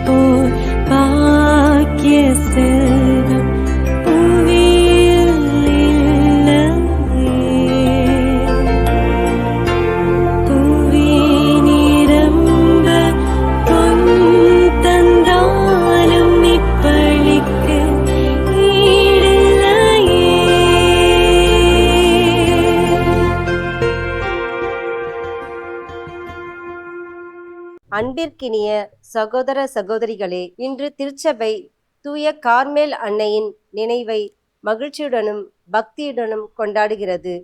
போல் பாக்கிய செல்வம் புவியில் இல்லையே. புவி நிரம்ப பொன் தந்தாலும் இப்பளிக்கு ஈடில்லையே. அன்பிற்கினிய சகோதர சகோதரிகளே, இன்று திருச்சபை தூய கார்மேல் அன்னையின் நினைவை மகிழ்ச்சியுடனும் பக்தியுடனும் கொண்டாடுகிறது.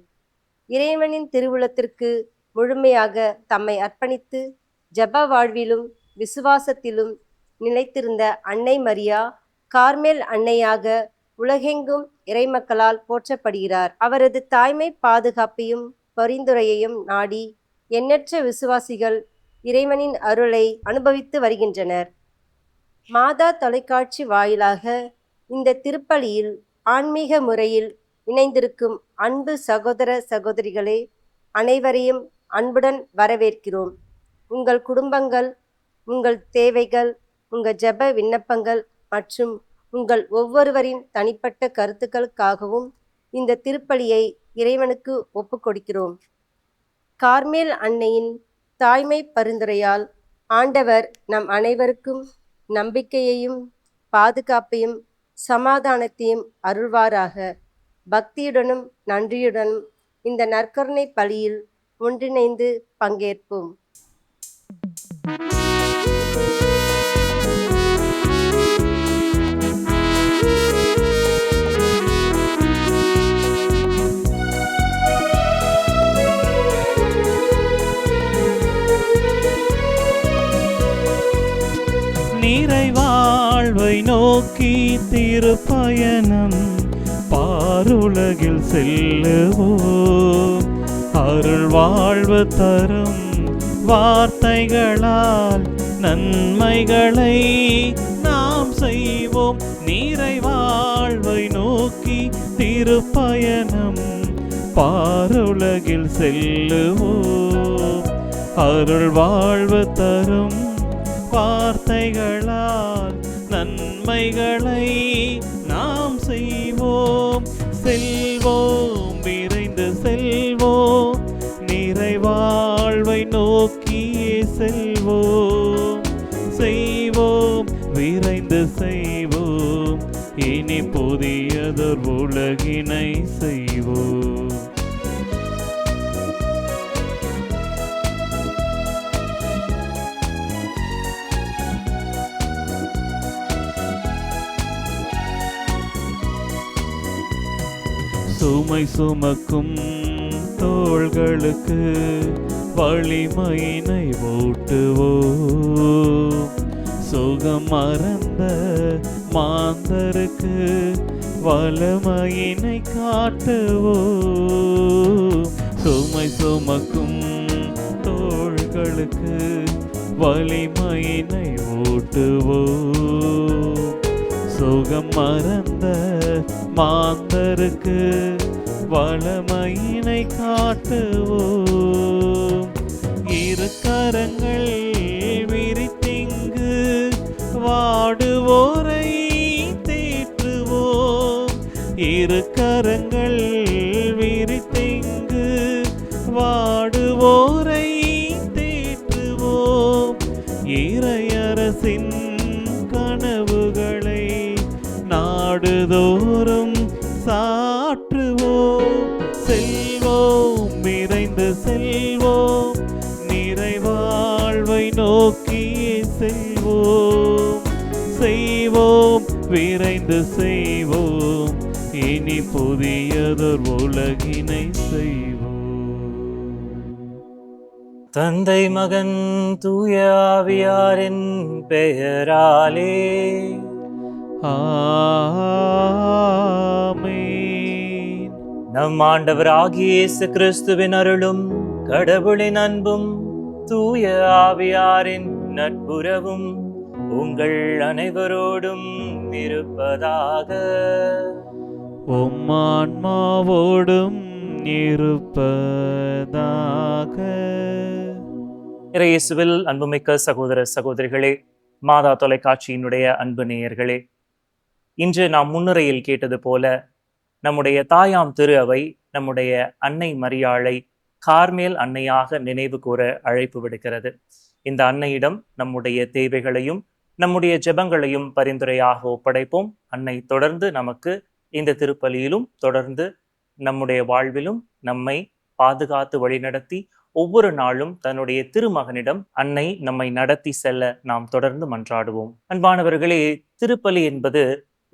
இறைவனின் திருவுளத்திற்கு முழுமையாக தம்மை அர்ப்பணித்து ஜப வாழ்விலும் விசுவாசத்திலும் நிலைத்திருந்த அன்னை மரியா கார்மேல் அன்னையாக உலகெங்கும் இறைமக்களால் போற்றப்படுகிறார். அவரது தாய்மை பாதுகாப்பையும் பரிந்துரையையும் நாடி எண்ணற்ற விசுவாசிகள் இறைவனின் அருளை அனுபவித்து வருகின்றனர். மாதா தொலைக்காட்சி வாயிலாக இந்த திருப்பலியில் ஆன்மீக முறையில் இணைந்திருக்கும் அன்பு சகோதர சகோதரிகளே, அனைவரையும் அன்புடன் வரவேற்கிறோம். உங்கள் குடும்பங்கள், உங்கள் தேவைகள், உங்கள் ஜெப விண்ணப்பங்கள் மற்றும் உங்கள் ஒவ்வொருவரின் தனிப்பட்ட கருத்துக்களுக்காகவும் இந்த திருப்பலியை இறைவனுக்கு ஒப்புக்கொடுக்கிறோம். கார்மேல் அன்னையின் தாய்மை பரிந்துரையால் ஆண்டவர் நம் அனைவருக்கும் நம்பிக்கையையும் பாதுகாப்பையும் சமாதானத்தையும் அருள்வாராக. பக்தியுடனும் நன்றியுடனும் இந்த நற்கருணை பலியில் ஒன்றிணைந்து பங்கேற்போம். நிறைவாழ்வை நோக்கி திருப்பயணம் பாருலகில் செல்லுவோம். அருள் வாழ்வு தரும் வார்த்தைகளால் நன்மைகளை நாம் செய்வோம். நிறைவாழ்வை நோக்கி திருப்பயணம் பாருலகில் செல்லுவோம். அருள் வாழ்வு தரும் வார்த்தைகளால் நன்மைகளை நாம் செய்வோம். செல்வோம், விரைந்து செல்வோம், நிறைவாழ்வை நோக்கியே செல்வோம். செய்வோம், விரைந்து செய்வோம், இனி புதியதொரு உலகினை செய்வோம். சுமை சுமக்கும் தோள்களுக்கு வலிமையினை ஊட்டுவோம். சுகம் மறந்த மாந்தருக்கு வலிமையினை காட்டுவோம். சுமை சுமக்கும் தோள்களுக்கு வலிமையினை ஊட்டுவோம். சுகம் மறந்த மாந்தருக்கு வளமையினை காட்டுவோம். இரு கரங்கள் விரித்திங்கு வாடுவோரை தேற்றுவோம். இரு கரங்கள் விரித்திங்கு வாடுவோரை தேற்றுவோம். இறையரசின் கனவுகளை நாடுதோறும் சாற்றுவோம். செல்வோம், விரைந்து செல்வோம், நிறைவாழ்வை நோக்கியே செல்வோம். செய்வோம், விரைந்து செய்வோம், இனி புதியதொரு உலகினை செய்வோம். தந்தை மகன் தூய ஆவியாரின் பெயராலே ஆமென். நம் ஆண்டவராகிய இயேசு கிறிஸ்துவின் அருளும் கடவுளின் அன்பும் தூய ஆவியாரின் நட்புறவும் உங்கள் அனைவரோடும் இருப்பதாக. உம் ஆன்மாவோடும் இருப்பதாக. இயேசுவில் அன்புமிக்க சகோதர சகோதரிகளே, மாதா தொலைக்காட்சியினுடைய அன்பு நேயர்களே, இன்று நாம் முன்னுரையில் கேட்டது போல நம்முடைய தாயாம் திரு அவை நம்முடைய அன்னை மரியாளை கார்மேல் அன்னையாக நினைவு கூற அழைப்பு விடுக்கிறது. இந்த அன்னையிடம் நம்முடைய தேவைகளையும் நம்முடைய ஜெபங்களையும் பரிந்துரையாக ஒப்படைப்போம். அன்னை தொடர்ந்து நமக்கு இந்த திருப்பலியிலும் தொடர்ந்து நம்முடைய வாழ்விலும் நம்மை பாதுகாத்து வழிநடத்தி ஒவ்வொரு நாளும் தன்னுடைய திருமகனிடம் அன்னை நம்மை நடத்தி செல்ல நாம் தொடர்ந்து மன்றாடுவோம். அன்பானவர்களே, திருப்பலி என்பது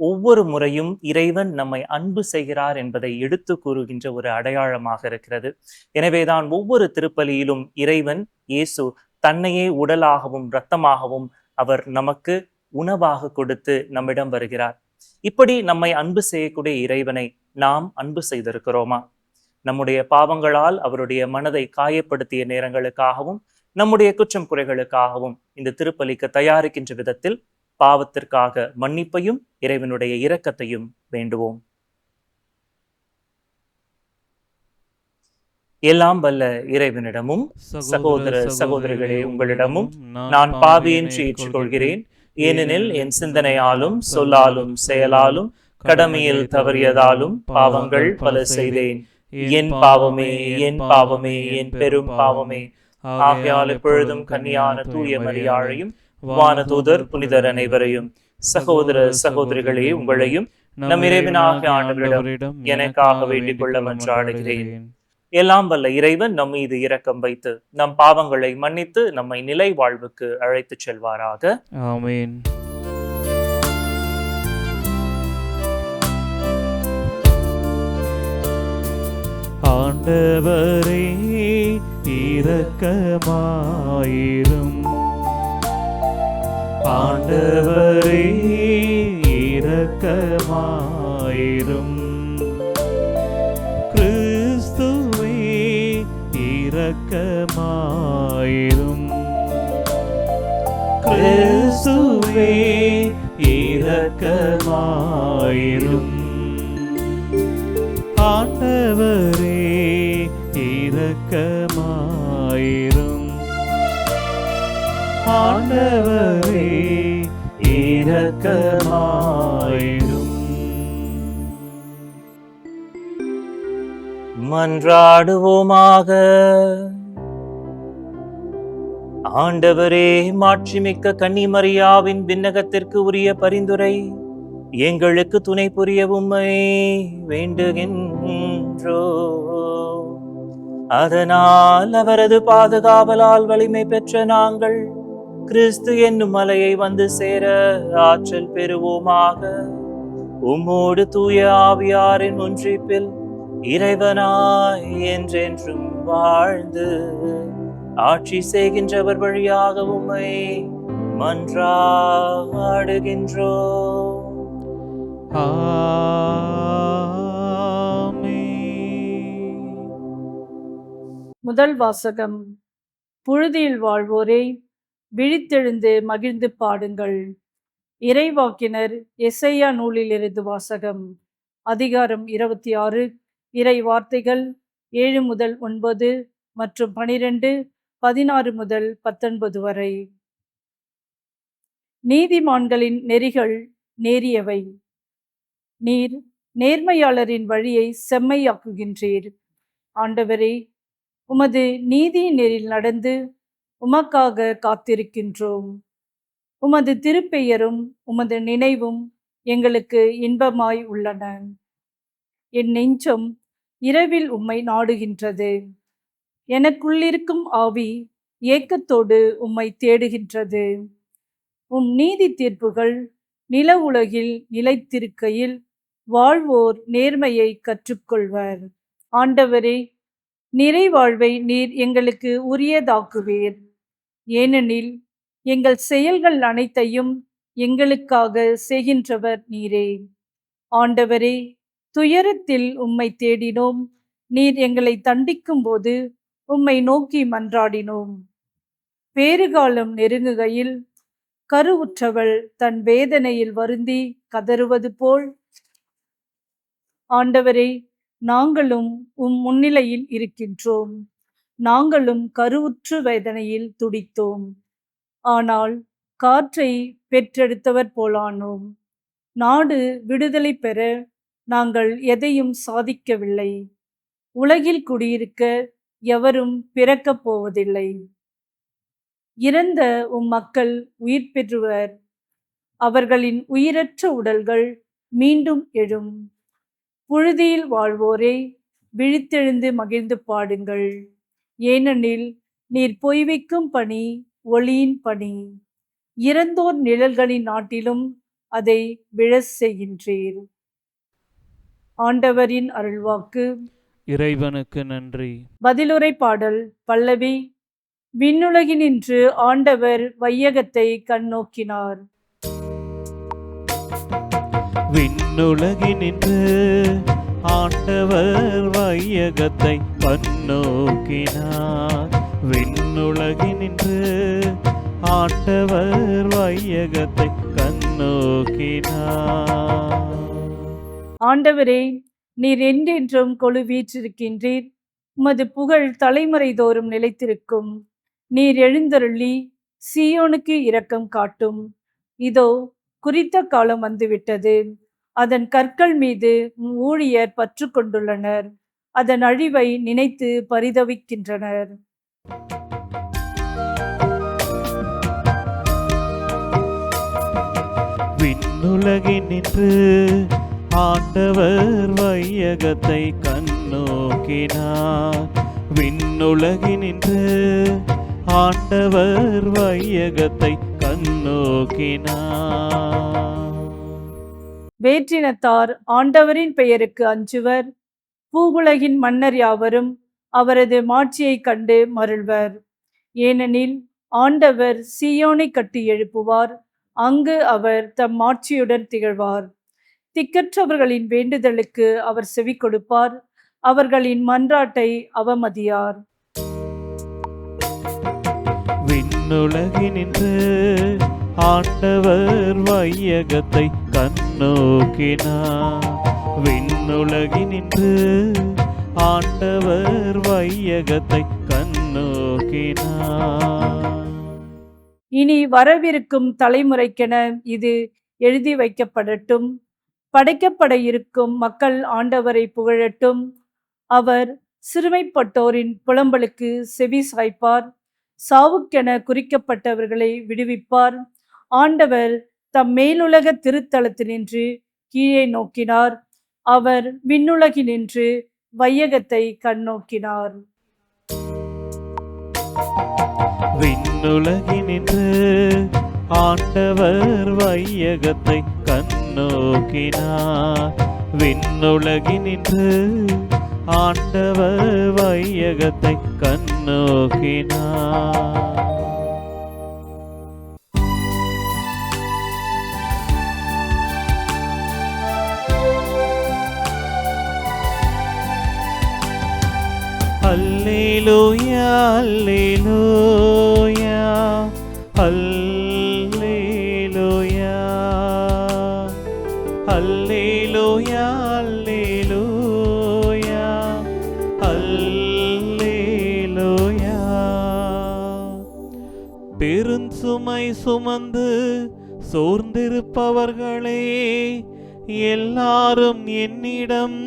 ஒவ்வொரு முறையும் இறைவன் நம்மை அன்பு செய்கிறார் என்பதை எடுத்து கூறுகின்ற ஒரு அடையாளமாக இருக்கிறது. எனவேதான் ஒவ்வொரு திருப்பலியிலும் இறைவன் இயேசு தன்னையே உடலாகவும் இரத்தமாகவும் அவர் நமக்கு உணவாக கொடுத்து நம்மிடம் வருகிறார். இப்படி நம்மை அன்பு செய்யக்கூடிய இறைவனை நாம் அன்பு செய்திருக்கிறோமா? நம்முடைய பாவங்களால் அவருடைய மனதை காயப்படுத்திய நேரங்களுக்காகவும் நம்முடைய குற்றம் குறைகளுக்காகவும் இந்த திருப்பலிக்கு தயாரிக்கின்ற விதத்தில் பாவத்திற்காக மன்னிப்பையும் இறைவனுடைய இரக்கத்தையும் வேண்டுவோம். எல்லாம் வல்ல இறைவனிடமும் சகோதர சகோதரிகளே உங்களிடமும் நான் பாவியின்றி ஏற்றுக்கொள்கிறேன். ஏனெனில் என் சிந்தனையாலும் சொல்லாலும் செயலாலும் கடமையில் தவறியதாலும் பாவங்கள் பல செய்தேன். என் பாவமே, என் பாவமே, என் பெரும் பாவமே. ஆகையால் எப்பொழுதும் கன்னியான தூய மரியாளையும் வானதூதர் புனிதர் அனைவரையும் சகோதர சகோதரிகளே உங்களையும் நம் இறைவனாகிய ஆண்டவரிடம் எனக்காக வேண்டிக் கொள்ள மன்றாடுகிறேன். எல்லாம் வல்ல இறைவன் நம் மீது இரக்கம் வைத்து நம் பாவங்களை மன்னித்து நம்மை நிலை வாழ்வுக்கு அழைத்துச் செல்வாராக. ஆமென். ஆண்டவரே இரக்கமாயிரும். ஆண்டவரே இரக்கமாயிரும். கிறிஸ்துவே இரக்கமாயிரும். கிறிஸ்துவே இரக்கமாயிரும். ஆண்டவரே இரக்கமாயிரும். ஆண்டவரே இரக்கமாயிரும். மன்றாடுவோமாக. ஆண்டவரே, மாட்சிமிக்க கன்னிமரியாவின் விண்ணகத்திற்கு உரிய பரிந்துரை எங்களுக்கு துணை புரிய உம்மை வேண்டுகின்றோ. அதனால் அவரது பாதுகாவலால் வலிமை பெற்ற நாங்கள் கிறிஸ்து என்னும் மலையை வந்து சேர ஆற்றல் பெறுவோமாக. உம்மோடு தூய ஆவியாரின் ஒன்றிப்பில் இறைவனாய் என்றென்றும் வாழ்ந்து ஆட்சி செய்கின்றவர் வழியாக உம்மை மன்றாடுகின்றோ. முதல் வாசகம். புழுதியில் வாழ்வோரே, விழித்தெழுந்து மகிழ்ந்து பாடுங்கள். இறைவாக்கினர் எசையா நூலிலிருந்து வாசகம். அதிகாரம் 26, இறை வார்த்தைகள் 7 முதல் 9 மற்றும் 12, 16 முதல் 19 வரை. நீதிமான்களின் நெறிகள் நேரியவை. நீர் நேர்மையாளரின் வழியை செம்மையாக்குகின்றீர். ஆண்டவரே, உமது நீதி நெறியில் நடந்து உமக்காக காத்திருக்கின்றோம். உமது திருப்பெயரும் உமது நினைவும் எங்களுக்கு இன்பமாய் உள்ளன. என் நெஞ்சம் இரவில் உம்மை நாடுகின்றது. எனக்குள்ளிருக்கும் ஆவி ஏக்கத்தோடு உம்மை தேடுகின்றது. உம் நீதி தீர்ப்புகள் நில உலகில் நிலைத்திருக்கையில் வாழ்வோர் நேர்மையை கற்றுக்கொள்வர். ஆண்டவரே, நிறைவாழ்வை நீர் எங்களுக்கு உரியதாக்குவீர். ஏனெனில் எங்கள் செயல்கள் அனைத்தையும் எங்களுக்காக செய்கின்றவர் நீரே. ஆண்டவரே, துயரத்தில் உம்மை தேடினோம். நீர் எங்களை தண்டிக்கும் போது உம்மை நோக்கி மன்றாடினோம். பேறுகாலம் நெருங்குகையில் கருவுற்றவள் தன் வேதனையில் வருந்தி கதறுவது போல் ஆண்டவரே, நாங்களும் உம் முன்னிலையில் இருக்கின்றோம். நாங்களும் கருவுற்று வேதனையில் துடித்தோம். ஆனால் காற்றை பெற்றெடுத்தவர் போலானோம். நாடு விடுதலை பெற நாங்கள் எதையும் சாதிக்கவில்லை. உலகில் குடியிருக்க எவரும் பிறக்கப் போவதில்லை. இறந்த மக்கள் உயிர் பெறுவர். அவர்களின் உயிரற்ற உடல்கள் மீண்டும் எழும். புழுதியில் வாழ்வோரே, விழித்தெழுந்து மகிழ்ந்து பாடுங்கள். ஏனெனில் நீர் பொய்விக்கும் பணி ஒளியின் பணி. இறந்தோர் நிழல்களின் நாட்டிலும் அதை விழச் செய்கின்றீர். ஆண்டவரின் அருள்வாக்கு. இறைவனுக்கு நன்றி. பதிலுரை பாடல் பல்லவி. விண்ணுலகினின்று ஆண்டவர் வையகத்தை கண்ணோக்கினார். விண்ணுலகினின்று ஆண்டவர் வையகத்தை கண்ணோக்கினார். விண்ணுலகினின்று ஆண்டவர் வையகத்தை கண்ணோக்கினார். ஆண்டவரே, நீர் என்றென்றும் கொலு வீற்றிருக்கின்றீர். உமது புகழ் தலைமுறை தோறும் நிலைத்திருக்கும். நீர் எழுந்தருளி சீயோனுக்கு இரக்கம் காட்டும். இதோ குறித்த காலம் வந்துவிட்டது. அதன் கற்கள் மீது ஊழியர் பற்று கொண்டுள்ளனர். அதன் அழிவை நினைத்து பரிதவிக்கின்றனர். விண்ணுலகினின்று ஆண்டவர் வையகத்தை கண்ணோக்கினார். விண்ணுலகினின்று ஆண்டவர் வையகத்தை கண்ணோக்கினார். வேற்றினத்தார் ஆண்டவரின் பெயருக்கு அஞ்சுவர். பூவுலகின் மன்னர் யாவரும் அவரது மாட்சியை கண்டு மருள்வர். ஏனெனில் ஆண்டவர் சீயோனை கட்டி எழுப்புவார். அங்கு அவர் தம் மாட்சியுடன் திகழ்வார். திக்கற்றவர்களின் வேண்டுதலுக்கு அவர் செவி கொடுப்பார். அவர்களின் மன்றாட்டை அவமதியார். விண்ணுலகினின்று ஆண்டவர் வையகத்தை கண்ணோக்கினார். விண்ணுலகினின்று ஆண்டவர் வையகத்தை கண்ணோக்கினார். இனி வரவிருக்கும் தலைமுறைக்கென இது எழுதி வைக்கப்படட்டும். படைக்கப்பட இருக்கும் மக்கள் ஆண்டவரை புகழட்டும். அவர் சிறுமைப்பட்டோரின் புலம்பலுக்கு செவி சாய்ப்பார். சாவுக்கென குறிக்கப்பட்டவர்களை விடுவிப்பார். ஆண்டவர் தம் மேலுலக திருத்தலத்தினின்று கீழே நோக்கினார். அவர் விண்ணுலகினின்று வையகத்தை கண்ணோக்கினார். விண்ணுலகினின்று ஆண்டவர் வையகத்தை கண்ணோக்கினார். விண்ணுலகினின்று ஆண்டவர் வையகத்தை கண்ணோக்கினார். அல்லேலூயா அல்லேலூயா அல்லேலூயா அல்லேலூயா அல்லேலூயா அல்லேலூயா. பெருஞ்சுமை சுமந்து சோர்ந்திருப்பவர்களே, எல்லாரும் என்னிடம்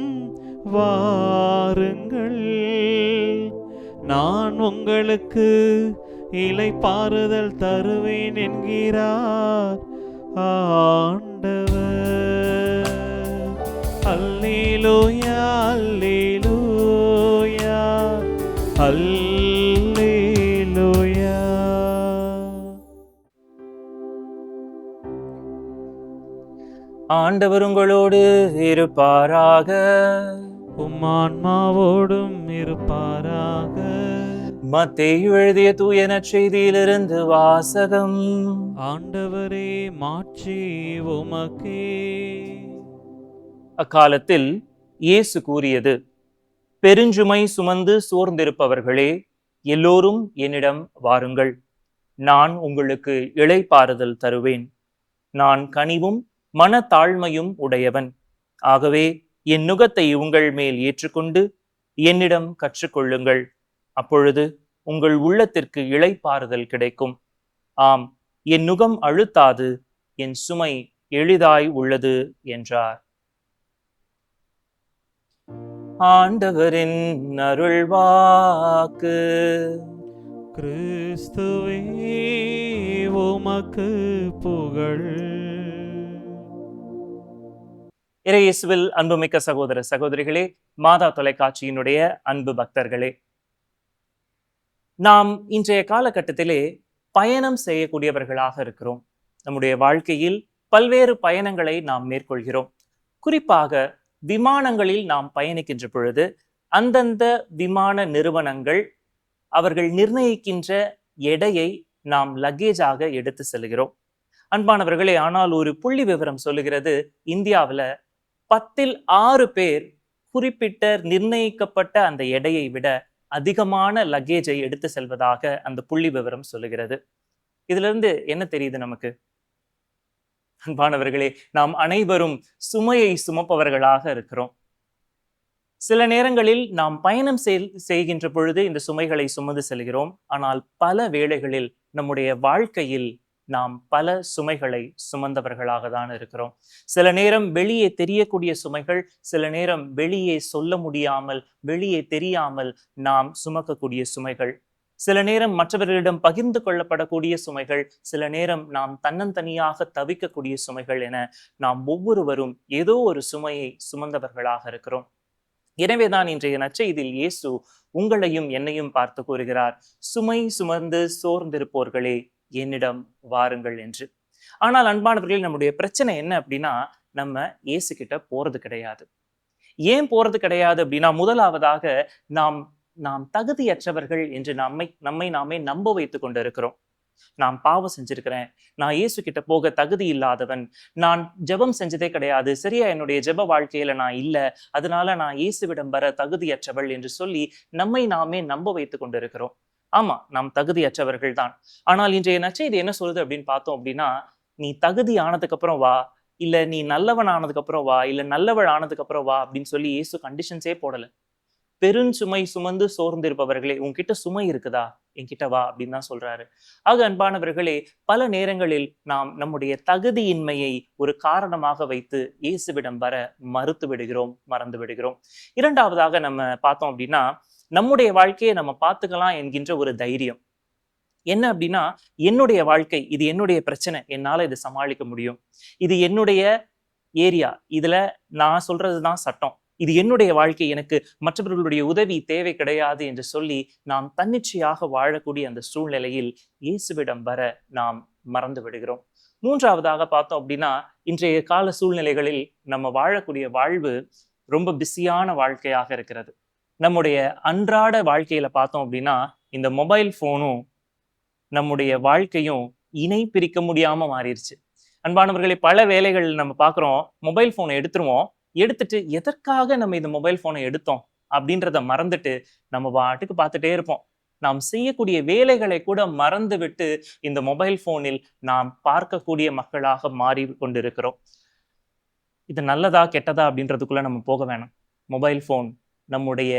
வாருங்கள், நான் உங்களுக்கு இளைப்பாறுதல் தருவேன் என்கிறார் ஆண்டவர். அல்லேலூயா அல்லேலூயா அல்லேலூயா. ஆண்டவர் உங்களோடு இருப்பாராக. உம் ஆன்மாவோடும் இருப்பாராக. மத்தேயு எழுதிய தூய நற்செய்தியிலிருந்து வாசகம். ஆண்டவரே, மாட்சி உமக்கே. அக்காலத்தில் இயேசு கூறியது, பெருஞ்சுமை சுமந்து சோர்ந்திருப்பவர்களே, எல்லோரும் என்னிடம் வாருங்கள், நான் உங்களுக்கு இளைப்பாறுதல் தருவேன். நான் கனிவும் மனத்தாழ்மையும் உடையவன். ஆகவே என் நுகத்தை உங்கள் மேல் ஏற்றுக்கொண்டு என்னிடம் கற்றுக்கொள்ளுங்கள். அப்பொழுது உங்கள் உள்ளத்திற்கு இளைப்பாறுதல் கிடைக்கும். ஆம், என் நுகம் அழுத்தாது, என் சுமை எளிதாய் உள்ளது என்றார். ஆண்டவரின் அருள்வாக்கு. கிறிஸ்துவே உமக்கு புகழ். இறையேசுவில் அன்புமிக்க சகோதர சகோதரிகளே, மாதா தொலைக்காட்சியினுடைய அன்பு பக்தர்களே, நாம் இன்றைய காலகட்டத்திலே பயணம் செய்யக்கூடியவர்களாக இருக்கிறோம். நம்முடைய வாழ்க்கையில் பல்வேறு பயணங்களை நாம் மேற்கொள்கிறோம். குறிப்பாக விமானங்களில் நாம் பயணிக்கின்ற பொழுது அந்தந்த விமான நிறுவனங்கள் அவர்கள் நிர்ணயிக்கின்ற எடையை நாம் லக்கேஜாக எடுத்து செல்கிறோம். அன்பானவர்களே, ஆனால் ஒரு புள்ளி விவரம் சொல்லுகிறது, இந்தியாவில் 10ல் 6 பேர் குறிப்பிட்ட நிர்ணயிக்கப்பட்ட அந்த எடையை விட அதிகமான லக்கேஜை எடுத்து செல்வதாக அந்த புள்ளி விவரம் சொல்லுகிறது. இதுல இருந்து என்ன தெரியுது நமக்கு? அன்பானவர்களே, நாம் அனைவரும் சுமையை சுமப்பவர்களாக இருக்கிறோம். சில நேரங்களில் நாம் பயணம் செய்கின்ற பொழுது இந்த சுமைகளை சுமந்து செல்கிறோம். ஆனால் பல வேளைகளில் நம்முடைய வாழ்க்கையில் நாம் பல சுமைகளை சுமந்தவர்களாக தான் இருக்கிறோம். சில நேரம் வெளியே தெரியக்கூடிய சுமைகள், சில நேரம் வெளியே சொல்ல முடியாமல், வெளியே தெரியாமல் நாம் சுமக்கக்கூடிய சுமைகள், சில நேரம் மற்றவர்களிடம் பகிர்ந்து கொள்ளப்படக்கூடிய சுமைகள், சில நேரம் நாம் தன்னந்தனியாக தவிக்கக்கூடிய சுமைகள் என நாம் ஒவ்வொருவரும் ஏதோ ஒரு சுமையை சுமந்தவர்களாக இருக்கிறோம். எனவேதான் இன்றைய நற்செய்தியில் இயேசு உங்களையும் என்னையும் பார்த்து கூறுகிறார், சுமை சுமந்து சோர்ந்திருப்போர்களே என்னிடம் வாருங்கள் என்று. ஆனால் அன்பானவர்களே, நம்முடைய பிரச்சனை என்ன அப்படின்னா, நம்ம இயேசு கிட்ட போறது கிடையாது. ஏன் போறது கிடையாது அப்படின்னா, முதலாவதாக நாம் தகுதியற்றவர்கள் என்று நம்மை நாமே நம்ப வைத்துக் கொண்டிருக்கிறோம். நான் பாவம் செஞ்சிருக்கிறேன், நான் இயேசு கிட்ட போக தகுதி இல்லாதவன், நான் ஜெபம் செஞ்சதே கிடையாது, சரியா என்னுடைய ஜெப வாழ்க்கையில நான் இல்லை, அதனால நான் இயேசுவிடம் வர தகுதியற்றவள் என்று சொல்லி நம்மை நாமே நம்ப வைத்துக் கொண்டிருக்கிறோம். ஆமா, நாம் தகுதியற்றவர்கள் தான். ஆனால் இன்றைய நற்செய்தி என்ன சொல்லுது அப்படின்னு பார்த்தோம் அப்படின்னா, நீ தகுதி ஆனதுக்கு அப்புறம் வா, இல்ல நீ நல்லவன் ஆனதுக்கு அப்புறம் வா, இல்ல நல்லவள் ஆனதுக்கு அப்புறம் வா அப்படின்னு சொல்லி இயேசு கண்டிஷன்ஸே போடல. பெருஞ்சுமை சுமந்து சோர்ந்திருப்பவர்களே, உன்கிட்ட சுமை இருக்குதா, என்கிட்ட வா அப்படின்னு தான் சொல்றாரு. ஆக அன்பானவர்களே, பல நேரங்களில் நாம் நம்முடைய தகுதியின்மையை ஒரு காரணமாக வைத்து இயேசுவிடம் வர மறுத்து விடுகிறோம், மறந்து விடுகிறோம். இரண்டாவதாக நம்ம பார்த்தோம் அப்படின்னா, நம்முடைய வாழ்க்கையை நம்ம பார்த்துக்கலாம் என்கின்ற ஒரு தைரியம். என்ன அப்படின்னா, என்னுடைய வாழ்க்கை, இது என்னுடைய பிரச்சனை, என்னால இதை சமாளிக்க முடியும், இது என்னுடைய ஏரியா, இதுல நான் சொல்றதுதான் சட்டம், இது என்னுடைய வாழ்க்கை, எனக்கு மற்றவர்களுடைய உதவி தேவை கிடையாது என்று சொல்லி நாம் தன்னிச்சையாக வாழக்கூடிய அந்த சூழ்நிலையில் இயேசுவிடம் வர நாம் மறந்து விடுகிறோம். மூன்றாவதாக பார்த்தோம் அப்படின்னா, இன்றைய கால சூழ்நிலைகளில் நம்ம வாழக்கூடிய வாழ்வு ரொம்ப பிஸியான வாழ்க்கையாக இருக்கிறது. நம்முடைய அன்றாட வாழ்க்கையில பார்த்தோம் அப்படின்னா, இந்த மொபைல் போனும் நம்முடைய வாழ்க்கையும் இணை பிரிக்க முடியாம மாறிடுச்சு. அன்பானவர்களே, பல வேலைகள் நம்ம பார்க்குறோம், மொபைல் போனை எடுத்துட்டு எதற்காக நம்ம இந்த மொபைல் போனை எடுத்தோம் அப்படின்றத மறந்துட்டு நம்ம பாட்டுக்கு பார்த்துட்டே இருப்போம். நாம் செய்யக்கூடிய வேலைகளை கூட மறந்து விட்டு இந்த மொபைல் போனில் நாம் பார்க்கக்கூடிய மக்களாக மாறி கொண்டிருக்கிறோம். இது நல்லதா கெட்டதா அப்படின்றதுக்குள்ள நம்ம போக வேணாம். மொபைல் போன் நம்முடைய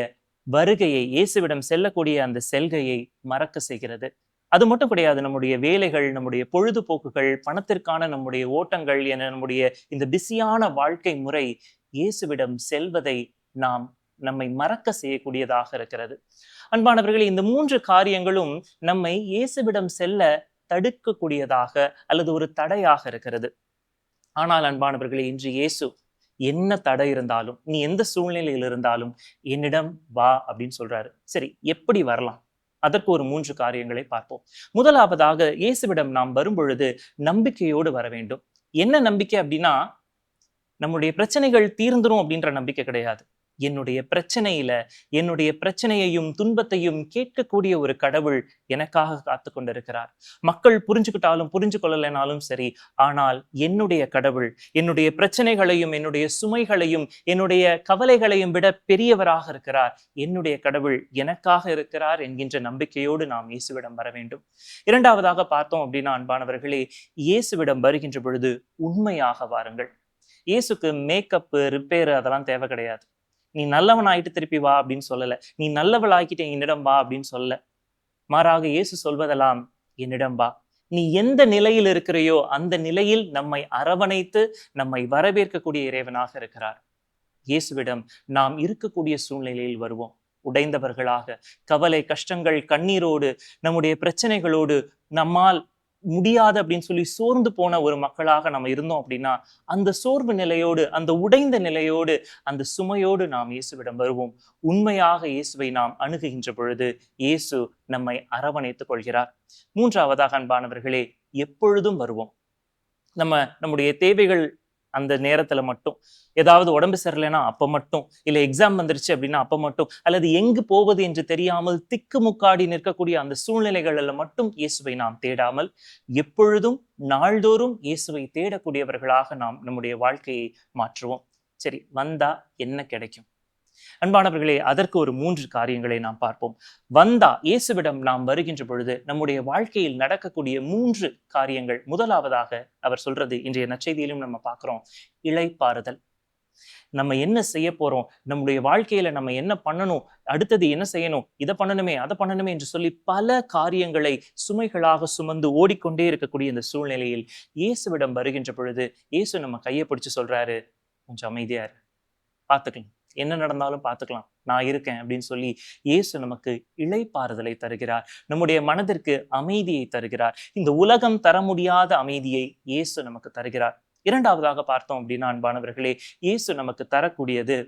வருகையை, இயேசுவிடம் செல்லக்கூடிய அந்த செல்கையை மறக்க செய்கிறது. அது மட்டும் கிடையாது, நம்முடைய வேலைகள், நம்முடைய பொழுதுபோக்குகள், பணத்திற்கான நம்முடைய ஓட்டங்கள் என நம்முடைய இந்த பிஸியான வாழ்க்கை முறை இயேசுவிடம் செல்வதை நம்மை மறக்க செய்யக்கூடியதாக இருக்கிறது. அன்பானவர்களே, இந்த 3 காரியங்களும் நம்மை இயேசுவிடம் செல்ல தடுக்கக்கூடியதாக அல்லது ஒரு தடையாக இருக்கிறது. ஆனால் அன்பானவர்களே, இன்று இயேசு என்ன தடை இருந்தாலும், நீ எந்த சூழ்நிலையில் இருந்தாலும் என்னிடம் வா அப்படின்னு சொல்றாரு. சரி, எப்படி வரலாம்? அதற்கு ஒரு 3 காரியங்களை பார்ப்போம். முதலாவதாக, இயேசுவிடம் நாம் வரும்பொழுது நம்பிக்கையோடு வர வேண்டும். என்ன நம்பிக்கை அப்படின்னா, நம்முடைய பிரச்சனைகள் தீர்ந்துரும் அப்படின்ற நம்பிக்கை கிடையாது. என்னுடைய பிரச்சனையையும் துன்பத்தையும் கேட்கக்கூடிய ஒரு கடவுள் எனக்காக காத்து கொண்டிருக்கிறார். மக்கள் புரிஞ்சுக்கிட்டாலும் புரிஞ்சு கொள்ளலைனாலும் சரி, ஆனால் என்னுடைய கடவுள் என்னுடைய பிரச்சனைகளையும் என்னுடைய சுமைகளையும் என்னுடைய கவலைகளையும் விட பெரியவராக இருக்கிறார். என்னுடைய கடவுள் எனக்காக இருக்கிறார் என்கின்ற நம்பிக்கையோடு நாம் இயேசுவிடம் வர வேண்டும். இரண்டாவதாக பார்த்தோம் அப்படின்னா, அன்பானவர்களே, இயேசுவிடம் வருகின்ற பொழுது உண்மையாக வாருங்கள். இயேசுக்கு மேக்கப், ரிப்பேர் அதெல்லாம் தேவை கிடையாது. நீ நல்லவன் ஆயிட்டு திருப்பி வா அப்படின்னு சொல்லல. நீ நல்லவள் ஆக்கிட்ட என்னிடம் வா அப்படின்னு சொல்லல. மாறாக இயேசு சொல்வதெல்லாம் என்னிடம் வா, நீ எந்த நிலையில் இருக்கிறையோ அந்த நிலையில் நம்மை அரவணைத்து நம்மை வரவேற்கக்கூடிய இறைவனாக இருக்கிறார். இயேசுவிடம் நாம் இருக்கக்கூடிய சூழ்நிலையில் வருவோம். உடைந்தவர்களாக, கவலை, கஷ்டங்கள், கண்ணீரோடு, நம்முடைய பிரச்சனைகளோடு, நம்மால் முடியாது அப்படின்னு சொல்லி சோர்ந்து போன ஒரு மக்களாக நம்ம இருந்தோம் அப்படின்னா, அந்த சோர்வு நிலையோடு, அந்த உடைந்த நிலையோடு, அந்த சுமையோடு நாம் இயேசுவிடம் வருவோம். உண்மையாக இயேசுவை நாம் அணுகுகின்ற பொழுது இயேசு நம்மை அரவணைத்துக் கொள்கிறார். மூன்றாவதாக அன்பானவர்களே, எப்பொழுதும் வருவோம். நம்முடைய தேவைகள் அந்த நேரத்துல மட்டும், ஏதாவது உடம்பு சரியில்லைன்னா அப்ப மட்டும், இல்ல எக்ஸாம் வந்துருச்சு அப்படின்னா அப்ப மட்டும், அல்லது எங்கு போவது என்று தெரியாமல் திக்குமுக்காடி நிற்கக்கூடிய அந்த சூழ்நிலைகளில் மட்டும் இயேசுவை நாம் தேடாமல், எப்பொழுதும் நாள்தோறும் இயேசுவை தேடக்கூடியவர்களாக நாம் நம்முடைய வாழ்க்கையை மாற்றுவோம். சரி, வந்தா என்ன கிடைக்கும்? அன்பானவர்களே, அதற்கு ஒரு 3 காரியங்களை நாம் பார்ப்போம். வந்தா இயேசுவிடம் நாம் வருகின்ற பொழுது நம்முடைய வாழ்க்கையில் நடக்கக்கூடிய 3 காரியங்கள். முதலாவதாக அவர் சொல்றது இன்றைய நற்செய்தியிலும் நம்ம பார்க்கிறோம், இளைப்பாறுதல். நம்ம என்ன செய்ய போறோம், நம்முடைய வாழ்க்கையில நம்ம என்ன பண்ணணும், அடுத்தது என்ன செய்யணும், இதை பண்ணணுமே அதை பண்ணணுமே என்று சொல்லி பல காரியங்களை சுமைகளாக சுமந்து ஓடிக்கொண்டே இருக்கக்கூடிய இந்த சூழ்நிலையில் இயேசுவிடம் வருகின்ற பொழுது இயேசு நம்ம கையை பிடிச்சு சொல்றாரு, கொஞ்சம் அமைதியா இரு, பார்த்துக்கலாம், என்ன நடந்தாலும் பார்த்துக்கலாம், நான் இருக்கேன் அப்படின்னு சொல்லி இயேசு நமக்கு இளைப்பாறுதலை தருகிறார். நம்முடைய மனதிற்கு அமைதியை தருகிறார். இந்த உலகம் தர முடியாத அமைதியை இயேசு நமக்கு தருகிறார். இரண்டாவதாக பார்த்தோம் அப்படின்னா அன்பானவர்களே, இயேசு நமக்கு தரக்கூடியது,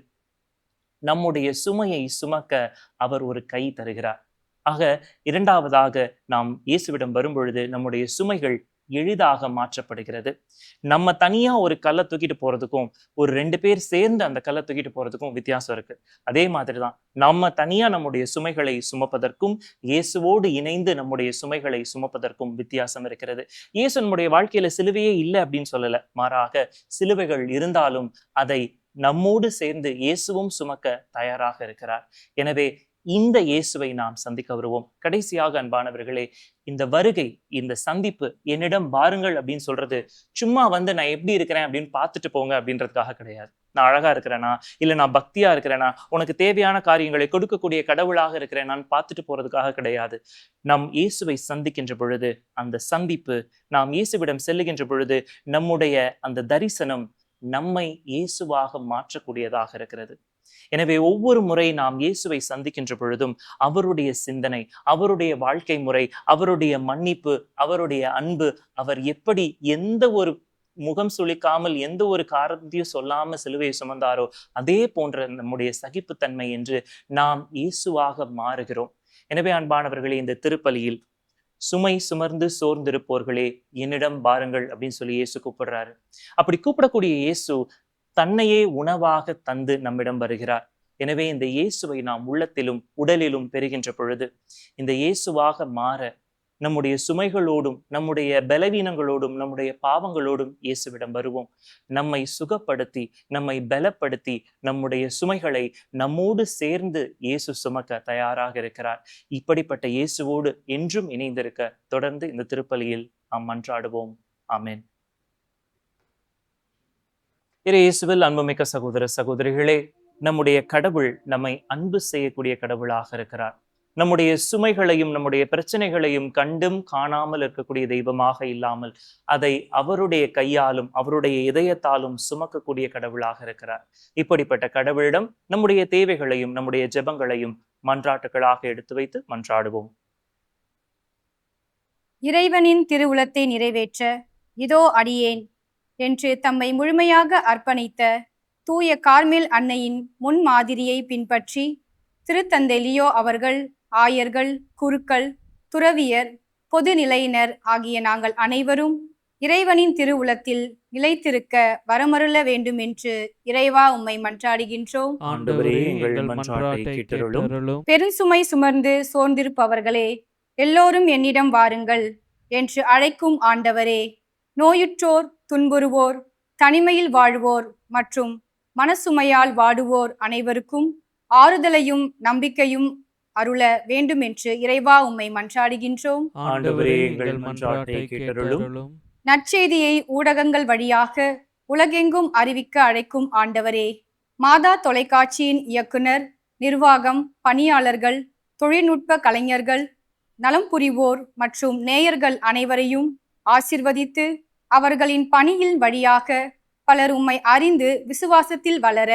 நம்முடைய சுமையை சுமக்க அவர் ஒரு கை தருகிறார். ஆக இரண்டாவதாக நாம் இயேசுவிடம் வரும்பொழுது நம்முடைய சுமைகள் எளிதாக மாற்றப்படுகிறது. நம்ம தனியா ஒரு கல்லை தூக்கிட்டு போறதுக்கும் ஒரு 2 பேர் சேர்ந்து அந்த கல்லை தூக்கிட்டு போறதுக்கும் வித்தியாசம் இருக்கு. அதே மாதிரிதான் நம்ம தனியா நம்முடைய சுமைகளை சுமப்பதற்கும் இயேசுவோடு இணைந்து நம்முடைய சுமைகளை சுமப்பதற்கும் வித்தியாசம் இருக்கிறது. இயேசு நம்முடைய வாழ்க்கையில சிலுவையே இல்லை அப்படின்னு சொல்லல, மாறாக சிலுவைகள் இருந்தாலும் அதை நம்மோடு சேர்ந்து இயேசுவும் சுமக்க தயாராக இருக்கிறார். எனவே இந்த இயேசுவை நாம் சந்திக்க வருவோம். கடைசியாக அன்பானவர்களே, இந்த வருகை, இந்த சந்திப்பு, என்னிடம் வாருங்கள் அப்படின்னு சொல்றது சும்மா வந்து நான் எப்படி இருக்கிறேன் அப்படின்னு பார்த்துட்டு போங்க அப்படின்றதுக்காக கிடையாது. நான் அழகா இருக்கிறேனா, இல்ல நான் பக்தியா இருக்கிறேனா, உனக்கு தேவையான காரியங்களை கொடுக்கக்கூடிய கடவுளாக இருக்கிறேனான்னு பார்த்துட்டு போறதுக்காக கிடையாது. நம் இயேசுவை சந்திக்கின்ற பொழுது அந்த சந்திப்பு, நாம் இயேசுவிடம் செல்லுகின்ற பொழுது நம்முடைய அந்த தரிசனம் நம்மை இயேசுவாக மாற்றக்கூடியதாக இருக்கிறது. எனவே ஒவ்வொரு முறை நாம் இயேசுவை சந்திக்கின்ற பொழுதும் அவருடைய சிந்தனை, அவருடைய வாழ்க்கை முறை, அவருடைய மன்னிப்பு, அவருடைய அன்பு, அவர் எப்படி எந்த ஒரு முகம் சுளிக்காமல் எந்த ஒரு காரணத்தையும் சொல்லாம சிலுவையை சுமந்தாரோ அதே போன்ற நம்முடைய சகிப்புத்தன்மை என்று நாம் இயேசுவாக மாறுகிறோம். எனவே அன்பானவர்களே, இந்த திருப்பலியில் சுமை சுமர்ந்து சோர்ந்திருப்போர்களே என்னிடம் வாருங்கள் அப்படின்னு சொல்லி இயேசு கூப்பிடுறாரு. அப்படி கூப்பிடக்கூடிய இயேசு தன்னையே உணவாக தந்து நம்மிடம் வருகிறார். எனவே இந்த இயேசுவை நாம் உள்ளத்திலும் உடலிலும் பெறுகின்ற பொழுது இந்த இயேசுவாக மாற நம்முடைய சுமைகளோடும் நம்முடைய பலவீனங்களோடும் நம்முடைய பாவங்களோடும் இயேசுவிடம் வருவோம். நம்மை சுகப்படுத்தி, நம்மை பலப்படுத்தி, நம்முடைய சுமைகளை நம்மோடு சேர்ந்து இயேசு சுமக்க தயாராக இருக்கிறார். இப்படிப்பட்ட இயேசுவோடு என்றும் இணைந்திருக்க தொடர்ந்து இந்த திருப்பலியில் நாம் மன்றாடுவோம். ஆமென். இயேசுவில் அன்புமிக்க சகோதர சகோதரிகளே, நம்முடைய கடவுள் நம்மை அன்பு செய்யக்கூடிய கடவுளாக இருக்கிறார். நம்முடைய சுமைகளையும் நம்முடைய பிரச்சனைகளையும் கண்டும் காணாமல் இருக்கக்கூடிய தெய்வமாக இல்லாமல் அதை அவருடைய கையாலும் அவருடைய இதயத்தாலும் சுமக்கக்கூடிய கடவுளாக இருக்கிறார். இப்படிப்பட்ட கடவுளிடம் நம்முடைய தேவைகளையும் நம்முடைய ஜெபங்களையும் மன்றாட்டுகளாக எடுத்து வைத்து மன்றாடுவோம். இறைவனின் திருவுளத்தை நிறைவேற்ற இதோ அடியேன் என்று தம்மை முழுமையாக அர்ப்பணித்த தூய கார்மேல் அன்னையின் முன்மாதிரியை பின்பற்றி திருத்தந்தை லியோ அவர்கள், ஆயர்கள், குருக்கள், துறவியர், பொதுநிலையினர் ஆகிய நாங்கள் அனைவரும் இறைவனின் திருவுளத்தில் நிலைத்திருக்க வரமருள வேண்டும் என்று இறைவா உம்மை மன்றாடுகின்றோம். ஆண்டவரே, எங்கள் மன்றாட்டை கேட்டருளும். பெருசுமை சுமர்ந்து சோர்ந்திருப்பவர்களே, எல்லோரும் என்னிடம் வாருங்கள் என்று அழைக்கும் ஆண்டவரே, நோயுற்றோர், துன்புறுவோர், தனிமையில் வாழ்வோர் மற்றும் மனசுமையால் வாடுவோர் அனைவருக்கும் ஆறுதலையும் நம்பிக்கையும் அருள வேண்டும் என்று இறைவா உம்மை மன்றாடுகின்றோம். ஆண்டவரே, எங்கள் மன்றாட்டை கேட்டருளும். நற்செய்தியை ஊடகங்கள் வழியாக உலகெங்கும் அறிவிக்க அழைக்கும் ஆண்டவரே, மாதா தொலைக்காட்சியின் இயக்குனர், நிர்வாகம், பணியாளர்கள், தொழில்நுட்ப கலைஞர்கள், நலம் புரிவோர் மற்றும் நேயர்கள் அனைவரையும் ஆசிர்வதித்து அவர்களின் பணியின் வழியாக பலர் உம்மை அறிந்து விசுவாசத்தில் வளர